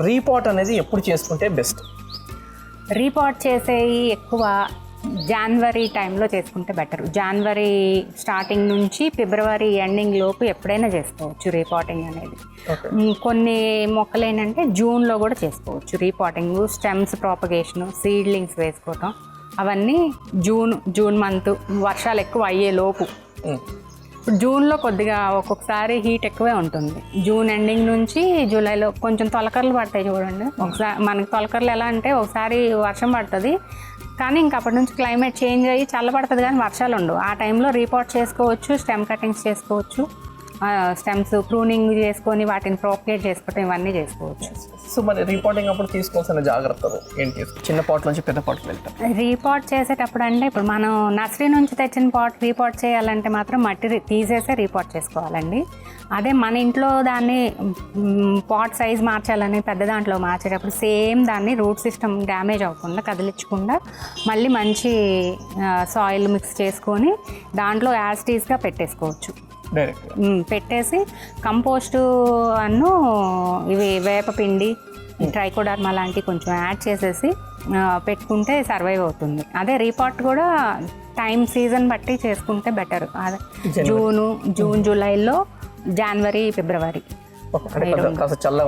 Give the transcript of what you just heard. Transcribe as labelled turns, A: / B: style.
A: Repot అనేది ఎప్పుడు చేసుకుంటే బెస్ట్?
B: రీపాట్ చేసేవి ఎక్కువ జనవరి టైంలో చేసుకుంటే బెటర్. జనవరి స్టార్టింగ్ నుంచి ఫిబ్రవరి ఎండింగ్ లోపు ఎప్పుడైనా చేసుకోవచ్చు రీపాటింగ్ అనేది. కొన్ని మొక్కలు ఏంటంటే జూన్లో కూడా చేసుకోవచ్చు రీపాటింగ్. స్టెమ్స్ ప్రాపగేషను, సీడ్లింగ్స్ వేసుకోవటం అవన్నీ జూన్ మంత్ వర్షాలు ఎక్కువ అయ్యే లోపు. ఇప్పుడు జూన్లో కొద్దిగా ఒక్కొక్కసారి హీట్ ఎక్కువే ఉంటుంది. జూన్ ఎండింగ్ నుంచి జూలైలో కొంచెం తొలకర్లు పడతాయి చూడండి. ఒకసారి మనకి తొలకర్లు ఎలా అంటే ఒకసారి వర్షం పడుతుంది, కానీ ఇంక అప్పటి నుంచి క్లైమేట్ చేంజ్ అయ్యి చల్లబడుతుంది, కానీ వర్షాలు ఉండవు. ఆ టైంలో రీపాట్ చేసుకోవచ్చు, స్టెమ్ కటింగ్స్ చేసుకోవచ్చు, స్టెమ్స్ ప్రూనింగ్ చేసుకొని వాటిని ప్రాపగేట్ చేసుకోవటం ఇవన్నీ చేసుకోవచ్చు.
A: సో మరి రీపాటింగ్ అప్పుడు తీసుకోవాల్సిన జాగ్రత్తలు ఏంటి? చిన్న పాట్ నుంచి పెద్ద పాట్కి వెళ్తాం.
B: రీపాట్ చేసేటప్పుడు అంటే ఇప్పుడు మనం నర్సరీ నుంచి తెచ్చిన పాట్ రీపాట్ చేయాలంటే మాత్రం మట్టి తీసేసే రీపాట్ చేసుకోవాలండి. అదే మన ఇంట్లో దాన్ని పాట్ సైజ్ మార్చాలని పెద్ద దాంట్లో మార్చేటప్పుడు సేమ్ దాన్ని రూట్ సిస్టమ్ డ్యామేజ్ అవ్వకుండా కదిలించకుండా మళ్ళీ మంచి సాయిల్ మిక్స్ చేసుకొని దాంట్లో యాస్టీస్గా పెట్టేసుకోవచ్చు. పెట్టేసి కంపోస్టు అన్ను ఇవి వేపపిండి, ట్రైకోడర్మా లాంటివి కొంచెం యాడ్ చేసేసి పెట్టుకుంటే సర్వైవ్ అవుతుంది. అదే రీపాట్ కూడా టైం సీజన్ బట్టి చేసుకుంటే బెటర్. అదే జూన్ జూలైలో, జనవరి ఫిబ్రవరి
A: చల్లగా